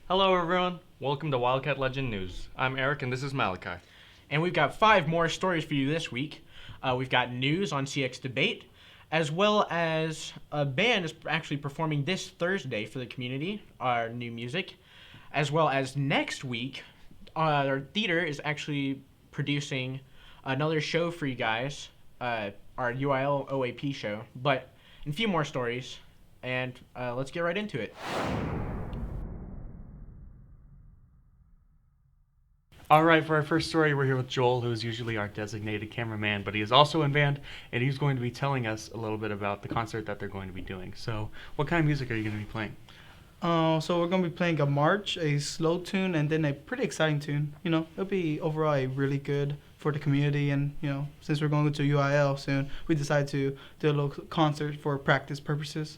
Hello, everyone. Welcome to Wildcat Legend News. I'm Eric, and this is Malachi. And we've got 5 more stories for you this week. We've got news on CX Debate, as well as a band is actually performing this Thursday for the community, our new music, as well as next week, our theater is actually producing another show for you guys, our UIL OAP show, but a few more stories, and let's get right into it. All right, for our first story, we're here with Joel, who is usually our designated cameraman, but he is also in band, and he's going to be telling us a little bit about the concert that they're going to be doing. So, what kind of music are you going to be playing? So we're going to be playing a march, a slow tune, and then a pretty exciting tune. It'll be overall a really good for the community. And, since we're going to UIL soon, we decided to do a little concert for practice purposes.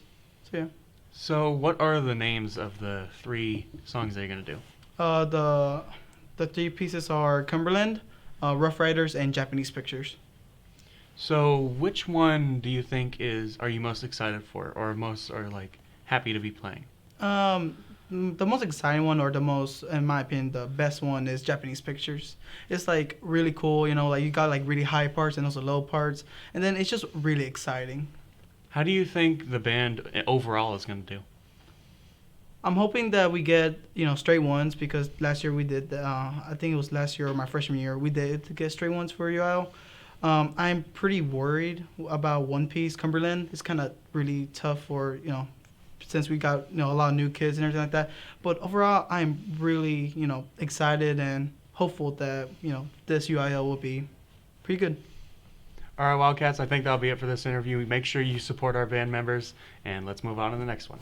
So, yeah. So, what are the names of the 3 songs that you're going to do? The 3 pieces are Cumberland, Rough Riders, and Japanese Pictures. So, which one do you think are you most excited for, or happy to be playing? The most exciting one, or the most, in my opinion, the best one is Japanese Pictures. It's like really cool, you got like really high parts and also low parts, and then it's just really exciting. How do you think the band overall is going to do? I'm hoping that we get, straight ones, because last year we did, I think it was last year or my freshman year, we did get straight ones for UIL. I'm pretty worried about one piece, Cumberland. It's kind of really tough for, since we got, a lot of new kids and everything like that. But overall, I'm really, excited and hopeful that, this UIL will be pretty good. All right, Wildcats, I think that'll be it for this interview. Make sure you support our band members, and let's move on to the next one.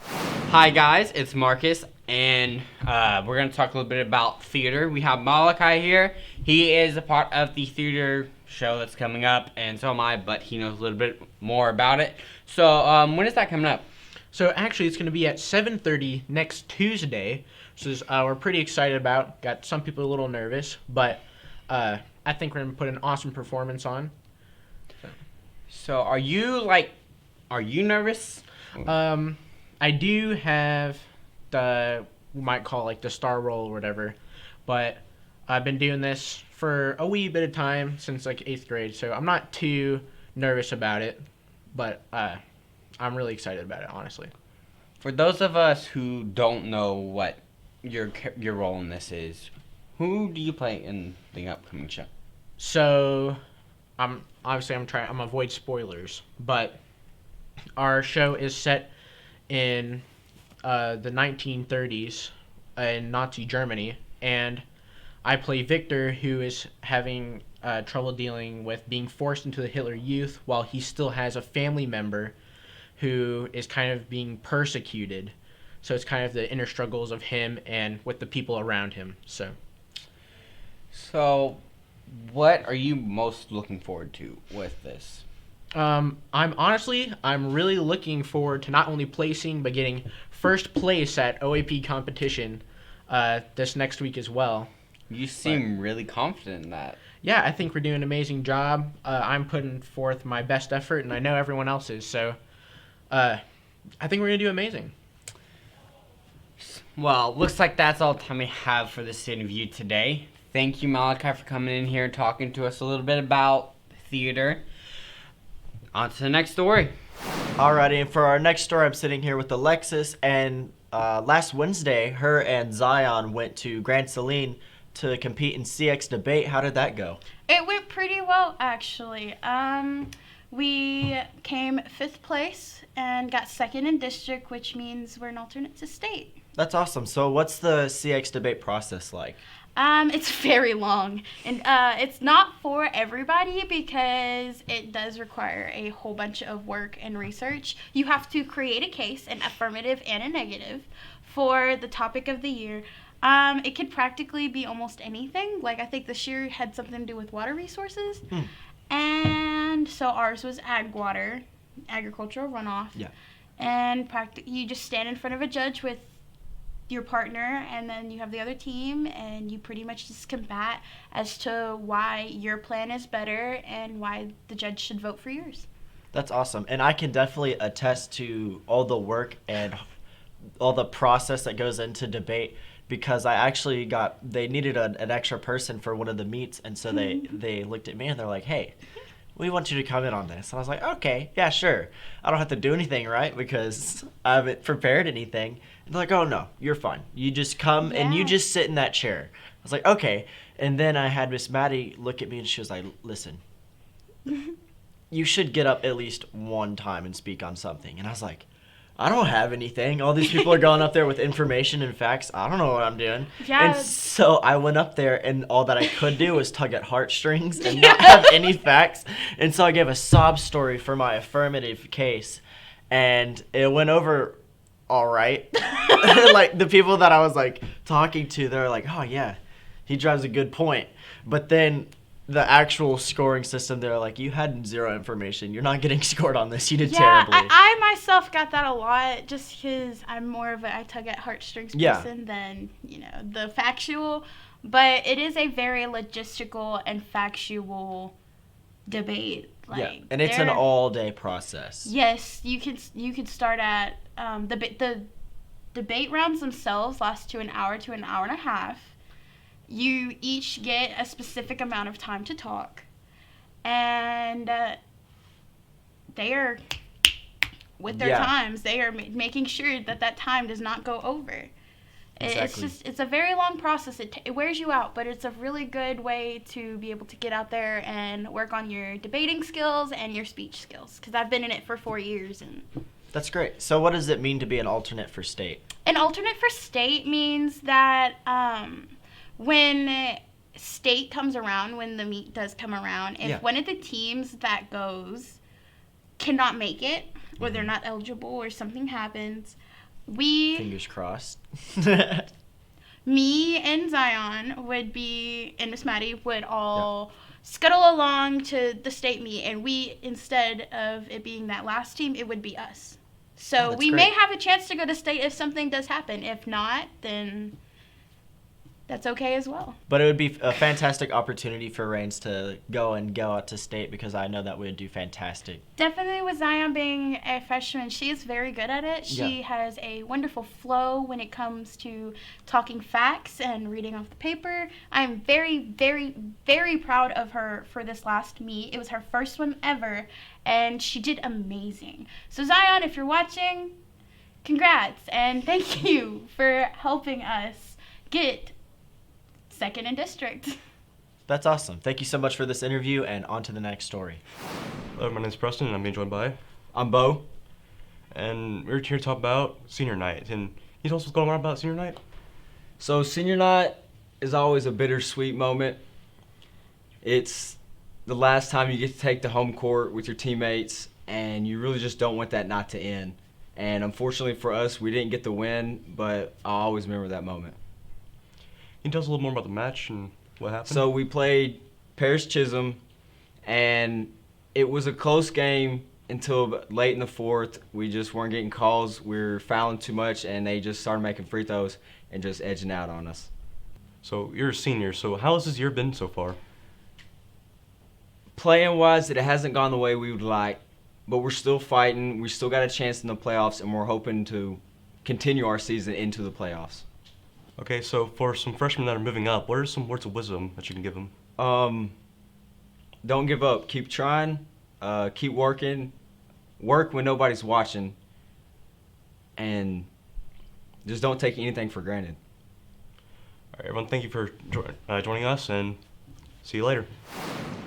Hi, guys. It's Marcus, and we're going to talk a little bit about theater. We have Malachi here. He is a part of the theater show that's coming up, and so am I, but he knows a little bit more about it. So when is that coming up? So actually, it's going to be at 7:30 next Tuesday. So we're pretty excited about. Got some people a little nervous, but I think we're going to put an awesome performance on. So are you nervous? I do have we might call it the star role or whatever, but I've been doing this for a wee bit of time since 8th grade, so I'm not too nervous about it, but I'm really excited about it, honestly. For those of us who don't know what your role in this is, who do you play in the upcoming show? So, I'm gonna avoid spoilers, but our show is set in the 1930s in Nazi Germany, and I play Victor, who is having trouble dealing with being forced into the Hitler Youth while he still has a family member who is kind of being persecuted. So it's kind of the inner struggles of him and with the people around him. So, what are you most looking forward to with this? I'm really looking forward to not only placing but getting first place at OAP competition this next week as well. You seem really confident in that. Yeah, I think we're doing an amazing job. I'm putting forth my best effort, and I know everyone else is. So, I think we're gonna do amazing. Well, looks like that's all the time we have for this interview today. Thank you, Malachi, for coming in here and talking to us a little bit about theater. On to the next story. Alrighty, and for our next story, I'm sitting here with Alexis, and last Wednesday, her and Zion went to Grand Saline to compete in CX Debate. How did that go? It went pretty well, actually. We came 5th place and got 2nd in district, which means we're an alternate to state. That's awesome. So what's the CX Debate process like? It's very long, and it's not for everybody because it does require a whole bunch of work and research. You have to create a case, an affirmative and a negative, for the topic of the year. It could practically be almost anything. Like, I think this year had something to do with water resources. And so ours was agricultural runoff. Yeah. And you just stand in front of a judge with your partner, and then you have the other team, and you pretty much just combat as to why your plan is better and why the judge should vote for yours. That's awesome. And I can definitely attest to all the work and all the process that goes into debate. because I actually they needed an extra person for one of the meets, and so they looked at me and they're like, hey, we want you to come in on this. And I was like, okay, yeah, sure. I don't have to do anything, right? Because I haven't prepared anything. And they're like, oh, no, you're fine. You just come and you Yeah. just sit in that chair. I was like, okay. And then I had Miss Maddie look at me and she was like, listen, you should get up at least one time and speak on something. And I was like, I don't have anything. All these people are going up there with information and facts. I don't know what I'm doing. Yeah. And so I went up there, and all that I could do was tug at heartstrings and not have any facts. And so I gave a sob story for my affirmative case, and it went over all right. Like, the people that I was, like, talking to, they're like, oh, yeah, he drives a good point. But then the actual scoring system, they're like, you had zero information. You're not getting scored on this. You did terribly. I myself got that a lot just because I'm more of I tug at heartstrings Yeah. person than, the factual. But it is a very logistical and factual debate. Yeah, and it's an all-day process. Yes, you could start at the debate rounds themselves last to an hour and a half. You each get a specific amount of time to talk, and they are with their times. They are making sure that time does not go over. Exactly. It's a very long process. It wears you out, but it's a really good way to be able to get out there and work on your debating skills and your speech skills. Because I've been in it for 4 years. And That's great. So what does it mean to be an alternate for state? an alternate for state means that when state comes around, when the meet does come around, if one of the teams that goes cannot make it, or they're not eligible, or something happens, Fingers crossed. me and Zion would be, and Miss Maddie would all scuttle along to the state meet, and we, instead of it being that last team, it would be us. So that's we may great. have a chance to go to state if something does happen. If not, then that's okay as well. But it would be a fantastic opportunity for Reigns to go out to state, because I know that we would do fantastic. Definitely with Zion being a freshman, she is very good at it. She has a wonderful flow when it comes to talking facts and reading off the paper. I'm very, very, very proud of her for this last meet. It was her first one ever, and she did amazing. So Zion, if you're watching, congrats, and thank you for helping us get second in district. That's awesome. Thank you so much for this interview, and on to the next story. Hello, my name's Preston, and I'm being joined by, I'm Bo. and we're here to talk about senior night. And can you tell us what's going on about senior night? So senior night is always a bittersweet moment. It's the last time you get to take the home court with your teammates, and you really just don't want that night to end. And unfortunately for us, we didn't get the win, but I'll always remember that moment. Can you tell us a little more about the match and what happened? So we played Paris Chisholm, and it was a close game until late in the fourth. We just weren't getting calls. We were fouling too much, and they just started making free throws and just edging out on us. So you're a senior, so how has this year been so far? Playing-wise, it hasn't gone the way we would like, but we're still fighting. We still got a chance in the playoffs, and we're hoping to continue our season into the playoffs. Okay, so for some freshmen that are moving up, what are some words of wisdom that you can give them? Don't give up. Keep trying. Keep working. Work when nobody's watching. And just don't take anything for granted. All right, everyone, thank you for joining us, and see you later.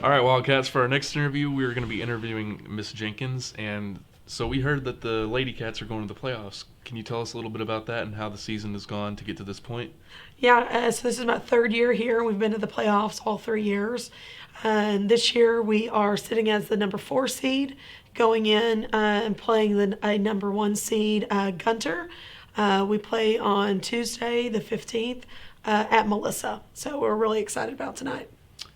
All right, Wildcats, for our next interview, we're going to be interviewing Miss Jenkins. And so we heard that the Lady Cats are going to the playoffs. Can you tell us a little bit about that and how the season has gone to get to this point? Yeah, so this is my third year here. We've been to the playoffs all 3 years. And this year we are sitting as the number 4 seed, going in and playing a number 1 seed, Gunter. We play on Tuesday, the 15th, at Melissa. So we're really excited about tonight.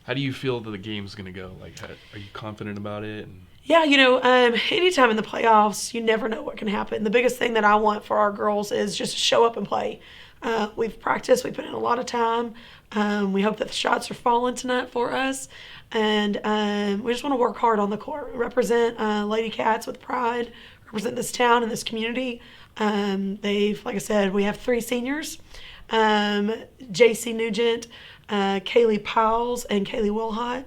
How do you feel that the game's going to go? Like, are you confident about it? And Yeah, anytime in the playoffs, you never know what can happen. The biggest thing that I want for our girls is just to show up and play. We've practiced. We put in a lot of time. We hope that the shots are falling tonight for us. And we just want to work hard on the court. Represent Lady Cats with pride. Represent this town and this community. Like I said, we have 3 seniors. JC Nugent, Kaylee Powles, and Kaylee Wilhot.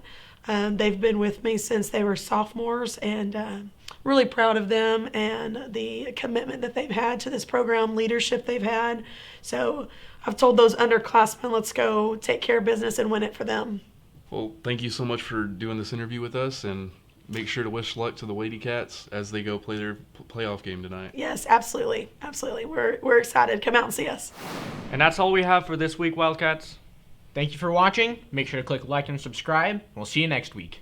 They've been with me since they were sophomores, and really proud of them and the commitment that they've had to this program, leadership they've had. So I've told those underclassmen, let's go take care of business and win it for them. Well, thank you so much for doing this interview with us, and make sure to wish luck to the Lady Cats as they go play their playoff game tonight. Yes, absolutely. Absolutely. We're excited. Come out and see us. And that's all we have for this week, Wildcats. Thank you for watching. Make sure to click like and subscribe. We'll see you next week.